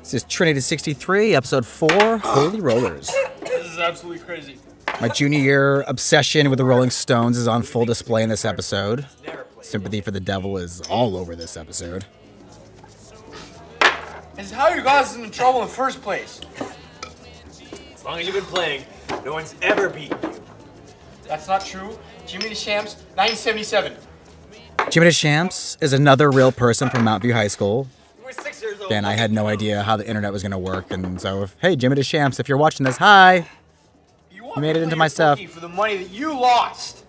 This is Trinity 63, episode 4, Holy Rollers. This is absolutely crazy. My junior year obsession with the Rolling Stones is on full display in this episode. Sympathy for the Devil is all over this episode. This is how you got us into trouble in the first place. As long as you've been playing, no one's ever beaten you. That's not true. Jimmy DeChamps, 1977. Jimmy DeChamps is another real person from Mount View High School. You were 6 years old. And I had no idea how the internet was going to work, and so, hey, Jimmy DeChamps, if you're watching this, hi! You made it into my stuff. For the money that you lost.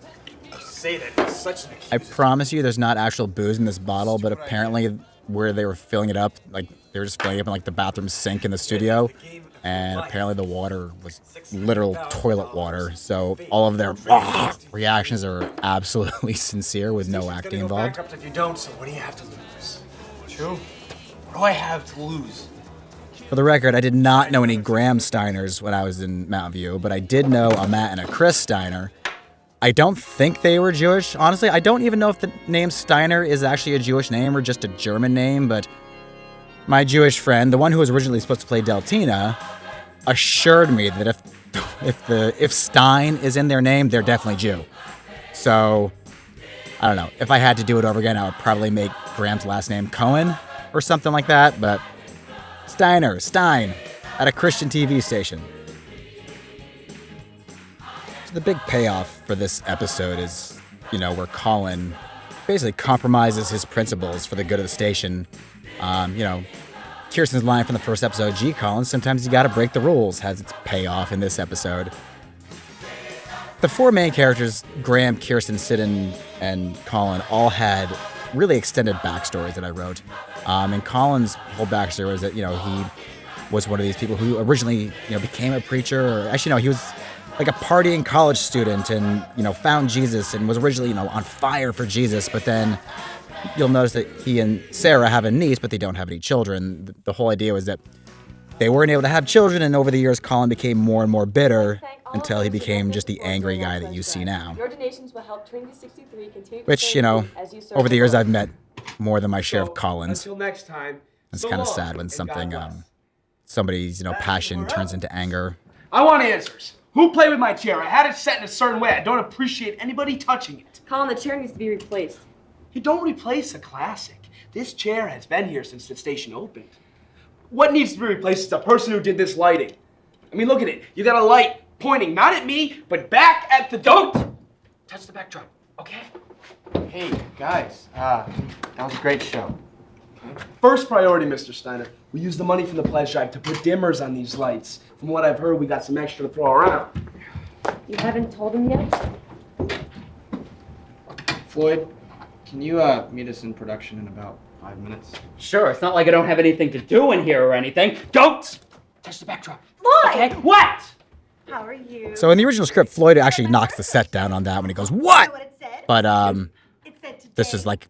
You say that it's such an I accusation. promise you there's not actual booze in this bottle, but apparently where they were filling it up, like, they were just filling it up in, like, the bathroom sink in the studio, and apparently the water was literal toilet water, so all of their reactions are absolutely sincere with no acting involved. Bankrupt if you don't, so what do you have to lose? True. What do I have to lose? For the record, I did not know any Graham Steiners when I was in Mountain View, but I did know a Matt and a Chris Steiner. I don't think they were Jewish. Honestly, I don't even know if the name Steiner is actually a Jewish name or just a German name, but my Jewish friend, the one who was originally supposed to play Deltina, assured me that if Stein is in their name, they're definitely Jew. So, I don't know. If I had to do it over again, I would probably make Graham's last name Cohen or something like that, but Stein, at a Christian TV station. So the big payoff for this episode is, where Colin basically compromises his principles for the good of the station. Kirsten's line from the first episode, "Gee, Colin, sometimes you gotta break the rules," has its payoff in this episode. The four main characters, Graham, Kirsten, Sid, and Colin, all had really extended backstories that I wrote. And Colin's whole backstory was that, he was one of these people who originally, became a preacher, or actually, no, he was like a partying college student and, found Jesus and was originally, on fire for Jesus. But then you'll notice that he and Sarah have a niece, but they don't have any children. The whole idea was that they weren't able to have children, and over the years, Colin became more and more bitter until he became just the angry guy that you see now. Your donations will help Trinity 63 continue. Which, over the years, I've met more than my share of Collins. Until next time. It's kind of sad when somebody's, passion turns into anger. I want answers. Who played with my chair? I had it set in a certain way. I don't appreciate anybody touching it. Colin, the chair needs to be replaced. You don't replace a classic. This chair has been here since the station opened. What needs to be replaced is the person who did this lighting. I mean, look at it. You got a light pointing not at me, but back at the... Don't touch the backdrop, okay? Hey, guys. That was a great show. First priority, Mr. Steiner. We use the money from the pledge drive to put dimmers on these lights. From what I've heard, we got some extra to throw around. You haven't told him yet? Floyd, can you meet us in production in about 5 minutes? Sure, it's not like I don't have anything to do in here or anything. Don't touch the backdrop. Floyd! Okay, what? How are you? So in the original script, Floyd actually knocks the set down on that when he goes, "What?" But this is like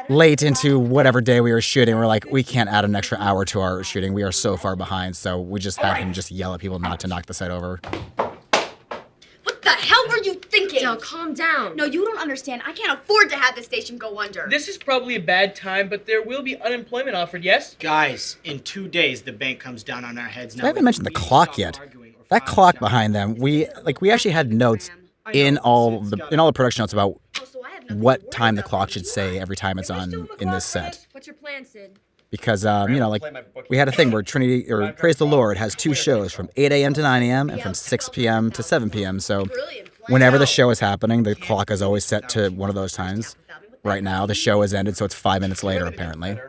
late into whatever day we were shooting. We're like, we can't add an extra hour to our shooting. We are so far behind. So we just had him just yell at people not to knock the set over. What the hell were you thinking? Del, calm down. No, you don't understand. I can't afford to have the station go under. This is probably a bad time, but there will be unemployment offered, yes? Guys, in 2 days, the bank comes down on our heads. I haven't mentioned the clock yet. That clock behind them, we actually had notes in all the production notes about what time the clock should say every time it's on in this set. What's your plan, Sid? Because, we had a thing where Trinity, or Praise the Lord, has 2 shows from 8 a.m. to 9 a.m. and from 6 p.m. to 7 p.m. So whenever the show is happening, the clock is always set to one of those times. Right now, the show has ended, so it's 5 minutes later, apparently. And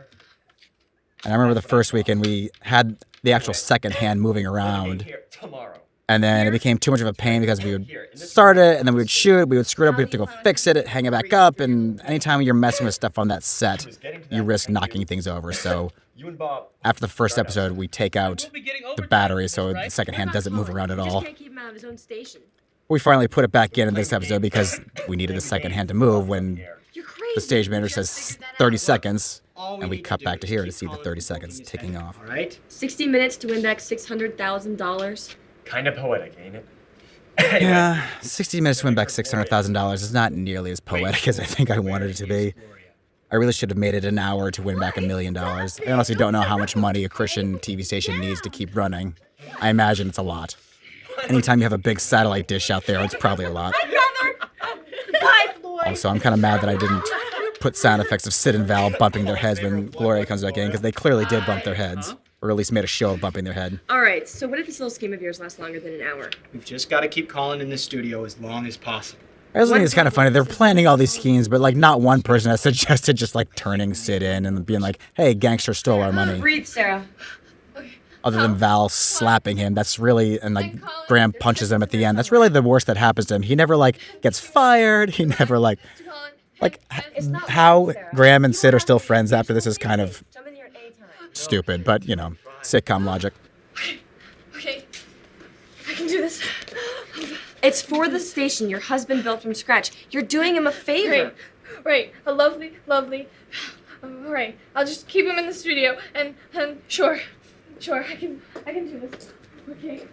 I remember the first weekend, we had the actual second hand moving around. And then it became too much of a pain because we would start it, and then we would shoot, we would screw it up, we have to go fix it, hang it back up, and anytime you're messing with stuff on that set, you risk knocking things over. So after the first episode, we take out the battery so the second hand doesn't move around at all. We finally put it back in this episode because we needed the second hand to move when the stage manager says 30 seconds, and we cut back to here to see the 30 seconds ticking off. All right? 60 minutes to win back $600,000. Kind of poetic, ain't it? Yeah, 60 minutes to win back $600,000 is not nearly as poetic as I think I wanted it to be. I really should have made it an hour to win back $1 million. I honestly don't know how much money a Christian TV station needs to keep running. I imagine it's a lot. Anytime you have a big satellite dish out there, it's probably a lot. Bye, Floyd. Also, I'm kind of mad that I didn't put sound effects of Sid and Val bumping their heads when Gloria comes back in, because they clearly did bump their heads. Or at least made a show of bumping their head. All right, so what if this little scheme of yours lasts longer than an hour? We've just got to keep calling in the studio as long as possible. I also think it's kind of funny. They're planning all these schemes, but like not one person has suggested just like turning Sid in and being like, hey, gangster stole our money. Breathe, Sarah. Other than Val slapping him, that's really, and like Graham punches him at the end. That's really the worst that happens to him. He never like gets fired. He never like how Graham and Sid are still friends after this is kind of stupid, but you know, sitcom logic. Okay. I can do this. It's for the station your husband built from scratch. You're doing him a favor. Right. A lovely. All right. I'll just keep him in the studio and sure. I can do this. Okay.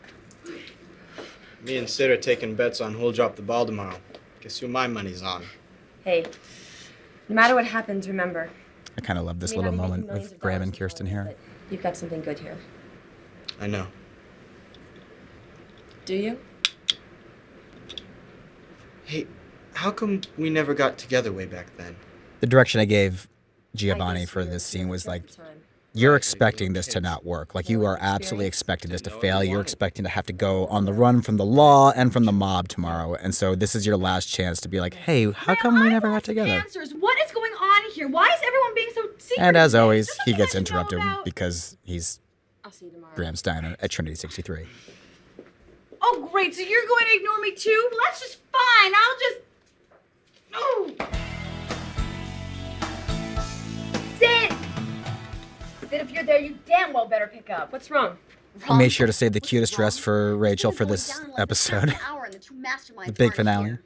Me and Sid are taking bets on who'll drop the ball tomorrow. Guess who my money's on. Hey, no matter what happens, remember. I kind of love this little moment with Graham and Kirsten here. You've got something good here. I know. Do you? Hey, how come we never got together way back then? The direction I gave Giovanni for this scene was like, you're expecting this to not work. Like, you are absolutely expecting this to fail. You're expecting to have to go on the run from the law and from the mob tomorrow. And so this is your last chance to be like, hey, how come we never got together? Answers. What is going on here? Why is everyone being so secretive? And as always, he gets interrupted because he's I'll see you tomorrow. Graham Steiner at Trinity 63. Oh, great. So you're going to ignore me too? Well, that's just fine. I'll just... Oh. Sid! Sid, if you're there, you damn well better pick up. What's wrong? I made sure to save the cutest dress for Rachel for this episode. The big finale.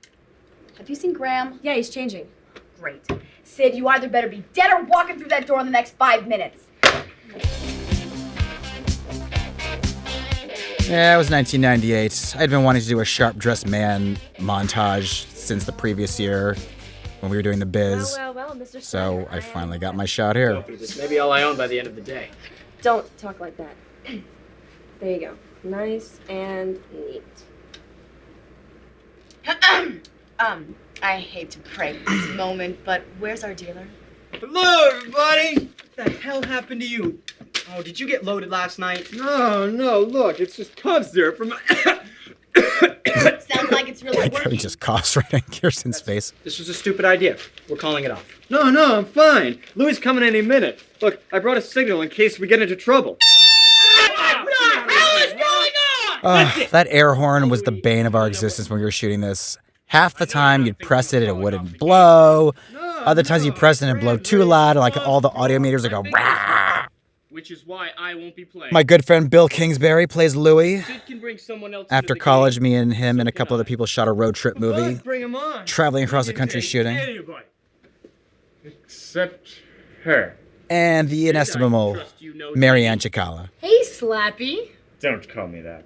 Have you seen Graham? Yeah, he's changing. Great. Sid, you either better be dead or walking through that door in the next 5 minutes. Yeah, it was 1998. I'd been wanting to do a sharp-dressed man montage since the previous year when we were doing The Biz. Well, Mr. So Steiner, I finally got my shot here. This may be all I own by the end of the day. Don't talk like that. There you go. Nice and neat. I hate to break this moment, but where's our dealer? Hello, everybody! What the hell happened to you? Oh, did you get loaded last night? No, look, it's just cough syrup from... Sounds like it's really Like how he working. just coughs right in Kirsten's face. This was a stupid idea. We're calling it off. No, I'm fine. Louis coming any minute. Look, I brought a signal in case we get into trouble. That air horn was the bane of our existence when we were shooting this. Half the time you'd press it and it wouldn't blow. Other times you press it and it'd blow too loud, and like all the audio meters would go rah. Which is why I won't be playing. My good friend Bill Kingsbury plays Louis. Sid can bring someone else After into the college, game. me and him and a couple other people shot a road trip movie, Bring him on. traveling across the We can country take shooting. Anybody. Except her. And the inestimable Trust you know Marianne Chikala. Hey, Slappy. Don't call me that.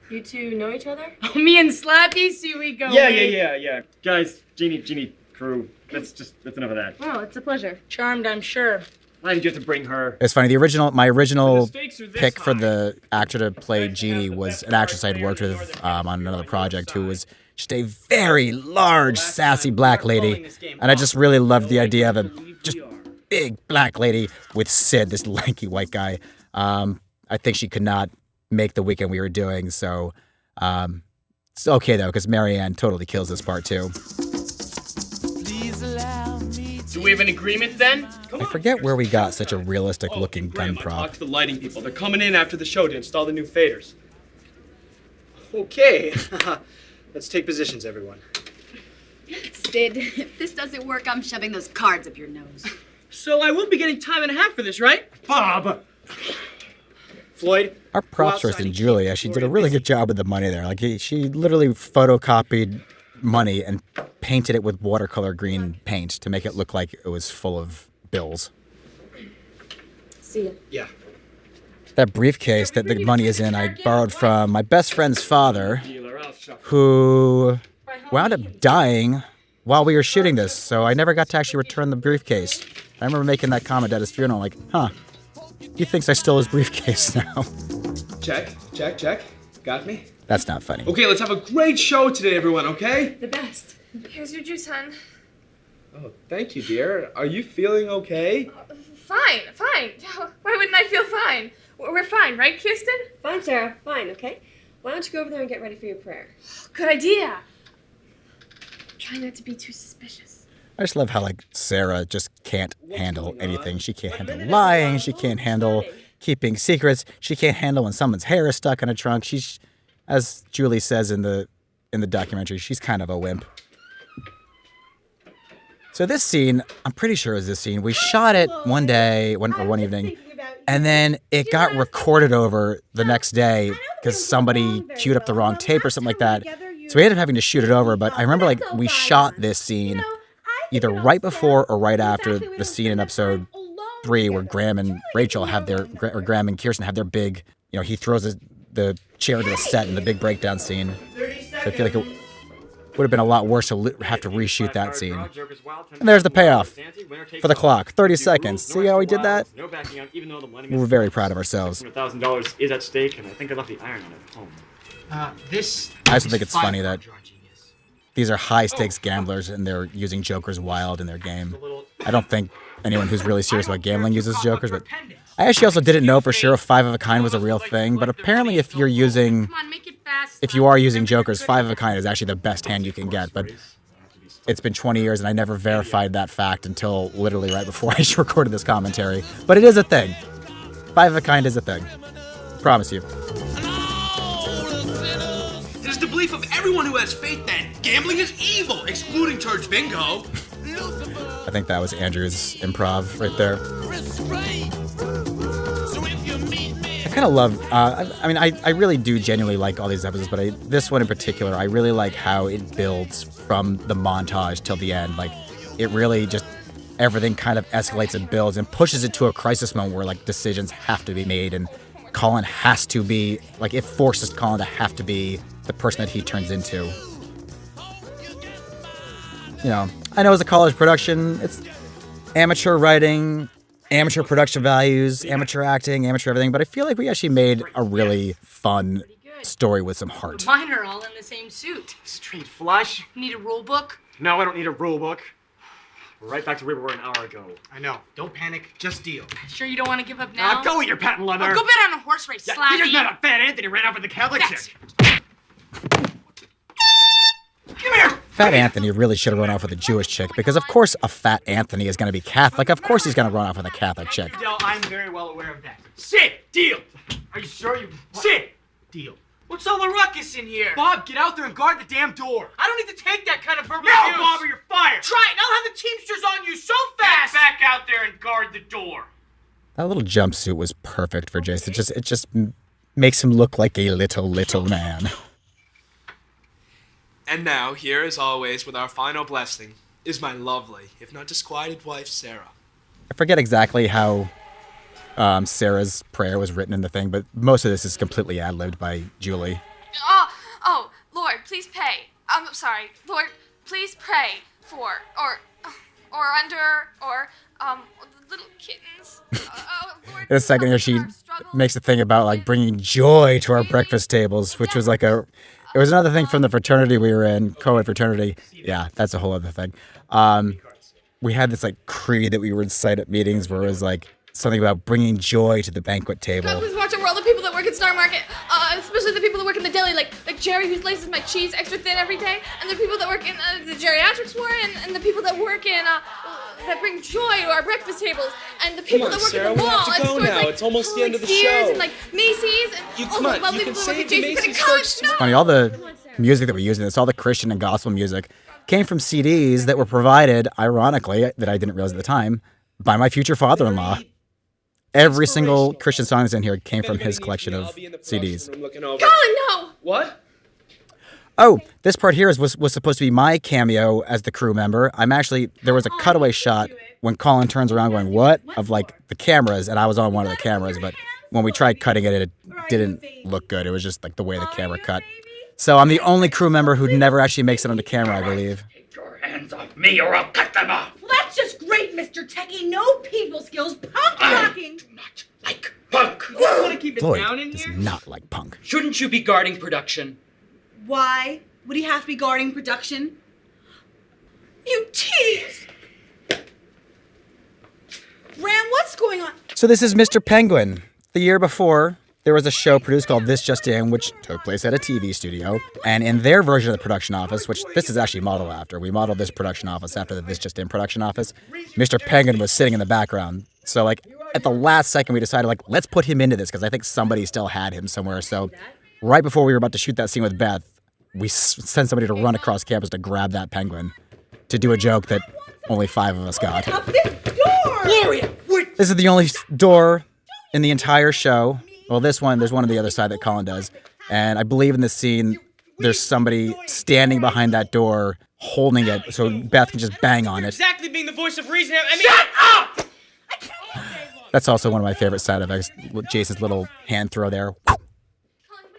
You two know each other? Oh, me and Slappy, see we go. Yeah. Guys, Jeannie, crew. That's enough of that. Well, it's a pleasure. Charmed, I'm sure. Why did you have to bring her? It's funny, my original stakes are this pick for high. the actor to play Jeannie was an actress I'd worked with on another project who was just a very large, sassy black lady. And I just really loved the idea of a just big black lady with Sid, this lanky white guy. I think she could not make the weekend we were doing, so it's okay though, because Marianne totally kills this part too. Do we have an agreement then? I forget where we got such a realistic looking gun Talk prop. to the lighting people. They're coming in after the show to install the new faders. Okay. Let's take positions, everyone. Sid, if this doesn't work, I'm shoving those cards up your nose. So I will be getting time and a half for this, right? Bob! Floyd? Our props person, Julia, she did a really good job with the money there. Like, she literally photocopied money and painted it with watercolor green paint to make it look like it was full of bills. See ya. Yeah. That briefcase that the money is in, I borrowed from my best friend's father, who wound up dying while we were shooting this, so I never got to actually return the briefcase. I remember making that comment at his funeral, like, huh, he thinks I stole his briefcase now. Check, check, check. Got me? That's not funny. Okay, let's have a great show today, everyone, okay? The best. Here's your juice, hon. Oh, thank you, dear. Are you feeling okay? Fine, fine. Why wouldn't I feel fine? We're fine, right, Kirsten? Fine, Sarah. Fine, okay? Why don't you go over there and get ready for your prayer? Good idea. Try not to be too suspicious. I just love how, like, Sarah just can't handle anything. She can't handle lying. She can't handle keeping secrets. She can't handle when someone's hair is stuck in a trunk. She's, as Julie says in the documentary, she's kind of a wimp. So this scene, I'm pretty sure it was this scene. We shot it one day, one evening, and then it got recorded over the next day because somebody queued up the wrong tape or something like that. So we ended up having to shoot it over. But I remember, like, we shot this scene either right before or right after the scene in episode 3 where Graham and Rachel have or Graham and Kirsten have their big, he throws the chair to the set in the big breakdown scene. So I feel like it would have been a lot worse to have to reshoot that scene. And there's the payoff for the clock. 30 seconds. See how we did that? We're very proud of ourselves. $100,000 is at stake, and I think I left the iron on at home. I also think it's funny that these are high-stakes gamblers and they're using Joker's Wild in their game. I don't think anyone who's really serious about gambling uses Jokers, but I actually also didn't know for sure if 5 of a kind was a real thing, but apparently if you are using Jokers, 5 of a kind is actually the best hand you can get, but it's been 20 years and I never verified that fact until literally right before I recorded this commentary. But it is a thing. 5 of a kind is a thing. Promise you. It is the belief of everyone who has faith that gambling is evil, excluding church bingo. I think that was Andrew's improv right there. I kind of love, I really do genuinely like all these episodes, but this one in particular, I really like how it builds from the montage till the end. Like, it really just, everything kind of escalates and builds and pushes it to a crisis moment where, like, decisions have to be made and Colin has to be, like, it forces Colin to have to be the person that he turns into. I know it's a college production, it's amateur writing, amateur production values, amateur acting, amateur everything, but I feel like we actually made a really fun story with some heart. Mine are all in the same suit. Straight flush? Need a rule book? No, I don't need a rule book. We're right back to where we were an hour ago. I know. Don't panic. Just deal. Sure you don't want to give up now? Go eat your patent leather. Oh, go bet on a horse race, Yeah, Slappy. you just met a fat Anthony ran off with the Catholic chick. Come here. Fat Anthony really should have run off with a Jewish chick because, of course, a fat Anthony is going to be Catholic. Of course he's going to run off with a Catholic chick. Del, I'm very well aware of that. Sit! Deal! Are you sure you... Sit! Deal. What's all the ruckus in here? Bob, get out there and guard the damn door. I don't need to take that kind of verbal No, abuse. Bob, or you're fired. Try it, and I'll have the Teamsters on you so fast. Get back out there and guard the door. That little jumpsuit was perfect for Jason. It just makes him look like a little man. And now, here as always, with our final blessing, is my lovely, if not disquieted wife, Sarah. I forget exactly how Sarah's prayer was written in the thing, but most of this is completely ad-libbed by Julie. Oh, Lord, please pay. I'm sorry, Lord, please pray for, or under, or, little kittens. Lord, In a second here, she makes a thing about, like, bringing joy to our breakfast tables, which was like it was another thing from the fraternity we were in, co-ed fraternity. Yeah, that's a whole other thing. We had this, like, creed that we would recite at meetings where it was, like, something about bringing joy to the banquet table. God, please watch over all the people that work at Star Market, especially the people that work in the deli, like Jerry, who slices my cheese extra thin every day, and the people that work in the geriatrics ward, and the people that work in, that bring joy to our breakfast tables, and the people that work in the wall, and stores like it's almost the end of the Sears show. And like Macy's, and all the lovely people that work at Jason's College. No. Funny, all the music that we use in this, all the Christian and gospel music, came from CDs that were provided, ironically, that I didn't realize at the time, by my future father-in-law. Every single Christian song that's in here came from his collection of CDs. Colin, no! What? Oh, this part here was supposed to be my cameo as the crew member. There was a cutaway shot when Colin turns around going, what? Of, like, the cameras, and I was on one of the cameras, but when we tried cutting it, it didn't look good. It was just, like, the way the camera cut. So I'm the only crew member who never actually makes it onto camera, I believe. Take your hands hands off me or I'll cut them off. Well, that's just great, Mr. Techie. No people skills. Punk rocking. Do not like punk. You just want to keep it Floyd down in does here? not like punk. Shouldn't you be guarding production? Why would he have to be guarding production? You tease. Ram, what's going on? So this is Mr. Penguin. The year before, there was a show produced called This Just In, which took place at a TV studio. And in their version of the production office, which this is actually modeled after, we modeled this production office after the This Just In production office, Mr. Penguin was sitting in the background. So, like, at the last second, we decided, like, let's put him into this, because I think somebody still had him somewhere. So, right before we were about to shoot that scene with Beth, we sent somebody to run across campus to grab that penguin to do a joke that only 5 of us got. Up this door! Gloria, wait! This is the only door in the entire show. Well, there's one on the other side that Colin does. And I believe in this scene, there's somebody standing behind that door holding it so Beth can just bang on it. Exactly being the voice of reason. I mean, shut up! That's also one of my favorite side effects, Jason's little hand throw there.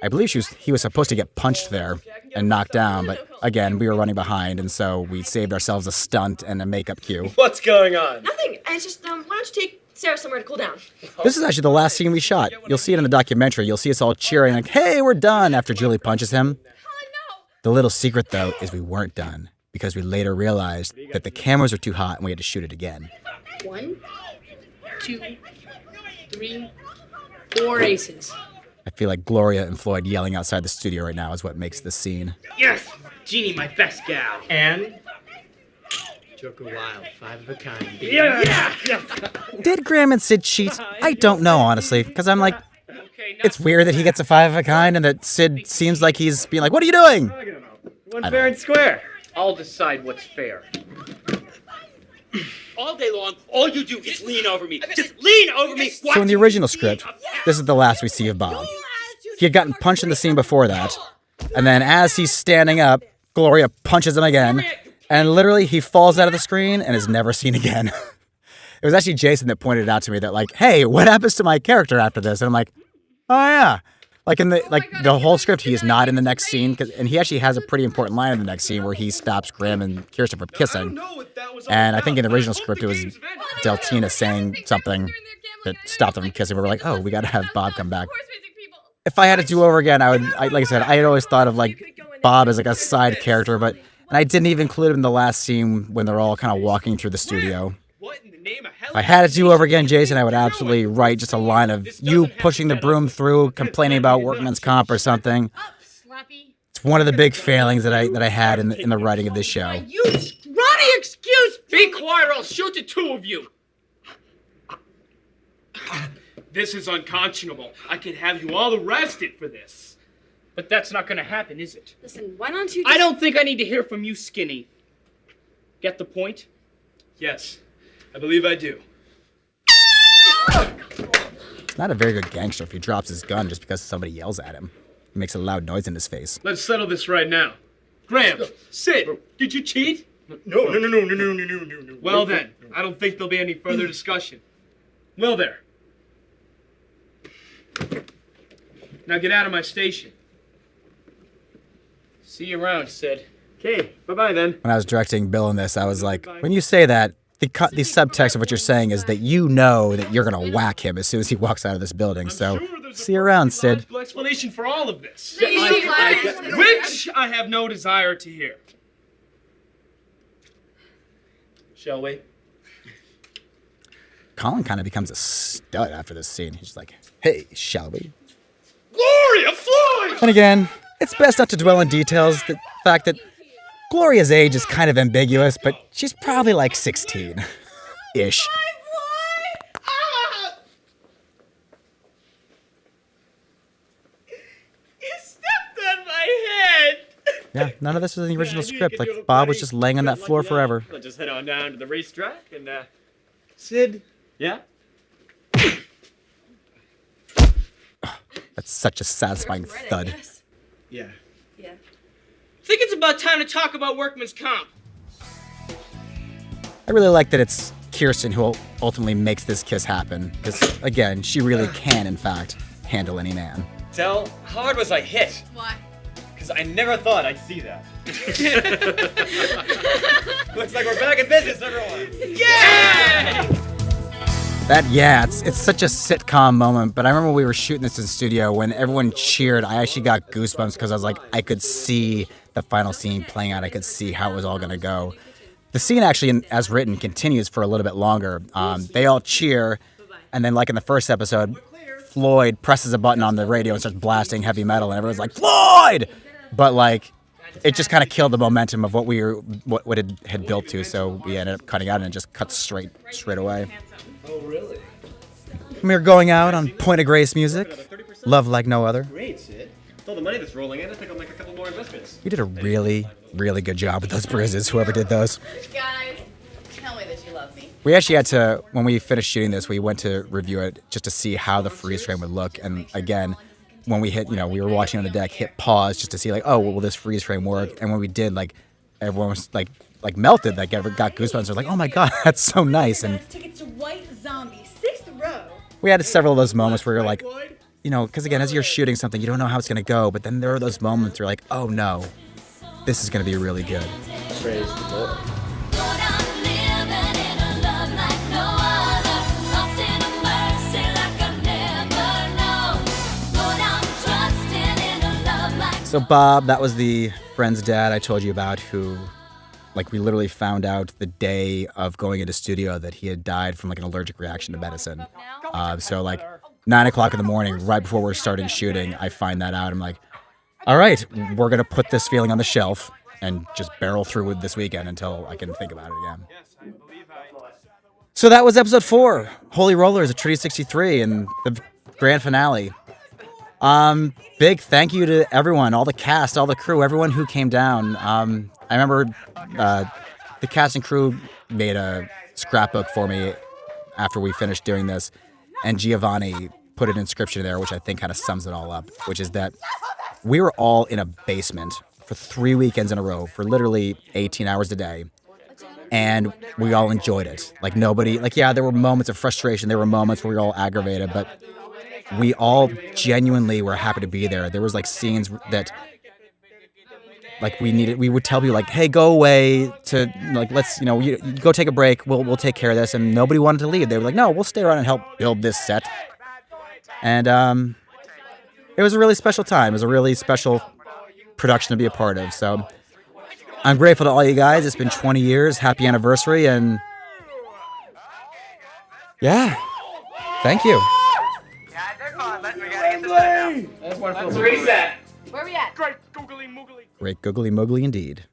I believe he was supposed to get punched there and knocked down, but again, we were running behind, and so we saved ourselves a stunt and a makeup cue. What's going on? Nothing. It's just, why don't you take Sarah somewhere to cool down? This is actually the last scene we shot. You'll see it in the documentary. You'll see us all cheering like, hey, we're done, after Julie punches him. The little secret, though, is we weren't done, because we later realized that the cameras were too hot and we had to shoot it again. 1, 2, 3, 4 aces. I feel like Gloria and Floyd yelling outside the studio right now is what makes this scene. Yes! Jeannie, my best gal. And Joker Wild, 5 of a kind. Baby. Yeah! Did Graham and Sid cheat? I don't know, honestly, because I'm like, Okay, now it's weird that he gets a 5 of a kind and that Sid seems like he's being like, what are you doing? One fair and square. I'll decide what's fair. All day long, all you do is lean over me. Just lean over me. So in the original script, this is the last we see of Bob. He had gotten punched in the scene before that, and then as he's standing up, Gloria punches him again, and literally he falls out of the screen and is never seen again. It was actually Jason that pointed it out to me that like, hey, what happens to my character after this? And I'm like, oh yeah. Like in the whole script, he is not in the next scene, and he actually has a pretty important line in the next scene where he stops Graham and Kirsten from kissing. And I think in the original script, it was Deltina saying something that stopped them from kissing. We were like, oh, we got to have Bob come back. If I had to do over again, like I said, I had always thought of like Bob as like a side character, and I didn't even include him in the last scene when they're all kind of walking through the studio. If I had to do over again, Jason, I would absolutely write just a line of you pushing the broom through, complaining about workman's comp or something. It's one of the big failings that I had in the writing of this show. You scrawny excuse! Be quiet or I'll shoot the 2 of you. This is unconscionable. I could have you all arrested for this. But that's not gonna happen, is it? Listen, why don't you just... I don't think I need to hear from you, Skinny. Get the point? Yes, I believe I do. He's not a very good gangster if he drops his gun just because somebody yells at him. He makes a loud noise in his face. Let's settle this right now. Graham, Sid, did you cheat? No. Well then, I don't think there'll be any further discussion. Well there. Now get out of my station. See you around, Sid. Okay, bye-bye then. When I was directing Bill in this, I was like, when you say that, the subtext of what you're saying is that you know that you're going to whack him as soon as he walks out of this building. So, see you around, Sid. Logical explanation for all of this. Which Which I have no desire to hear. Shall we? Colin kind of becomes a stud after this scene. He's like, hey, shall we? Gloria Floyd! And again, it's best not to dwell in details. The fact that Gloria's age is kind of ambiguous, but she's probably like 16-ish. You stepped on my head! Yeah, none of this was in the original script. Like, Bob was just laying on that floor forever. Let's just head on down to the racetrack and, Sid? Yeah? That's such a satisfying thud. Yeah. I think it's about time to talk about workman's comp. I really like that it's Kirsten who ultimately makes this kiss happen. Because, again, she really can, in fact, handle any man. How hard was I hit? Why? Because I never thought I'd see that. Looks like we're back in business, everyone. It's such a sitcom moment, but I remember we were shooting this in the studio when everyone cheered. I actually got goosebumps because I was like, I could see the final scene playing out. I could see how it was all going to go. The scene actually, as written, continues for a little bit longer. They all cheer, and then like in the first episode, Floyd presses a button on the radio and starts blasting heavy metal, and everyone's like, Floyd! But like, it just kind of killed the momentum of what it had built to, so we ended up cutting out, and it just cut straight away. Oh, really? We were going out on Point of Grace music, Love Like No Other. Great, Sid. With all the money that's rolling in, I think I'll make a couple more investments. You did a really, really good job with those bruises, whoever did those. Guys, tell me that you love me. We actually had to, when we finished shooting this, we went to review it just to see how the freeze frame would look. And again, when we hit, we were watching on the deck, hit pause just to see like, oh, well, will this freeze frame work? And when we did, like, everyone was like melted, like got goosebumps. They're like, oh my God, that's so nice. And Tickets to White Zombie, 6th row. we had several of those moments where you're like, because again, as you're shooting something, you don't know how it's going to go. But then there are those moments where you're like, oh no, this is going to be really good. Praise the Lord. So Bob, that was the friend's dad I told you about who, like, we literally found out the day of going into studio that he had died from like an allergic reaction to medicine. So like 9 o'clock in the morning, right before we're starting shooting, I find that out. I'm like, all right, we're going to put this feeling on the shelf and just barrel through with this weekend until I can think about it again. So that was episode 4, Holy Rollers at Trinity 63 and the grand finale. Big thank you to everyone, all the cast, all the crew, everyone who came down. I remember the cast and crew made a scrapbook for me after we finished doing this, and Giovanni put an inscription there, which I think kind of sums it all up, which is that we were all in a basement for 3 weekends in a row for literally 18 hours a day, and we all enjoyed it. Like nobody, like yeah, there were moments of frustration, there were moments where we were all aggravated, but we all genuinely were happy to be there. There was like scenes that like we would tell people like, hey, go away to like, let's, you go take a break. We'll take care of this. And nobody wanted to leave. They were like, no, we'll stay around and help build this set. And it was a really special time. It was a really special production to be a part of. So I'm grateful to all you guys. It's been 20 years. Happy anniversary. And yeah, thank you. Let's reset. Where are we at? Great googly moogly indeed.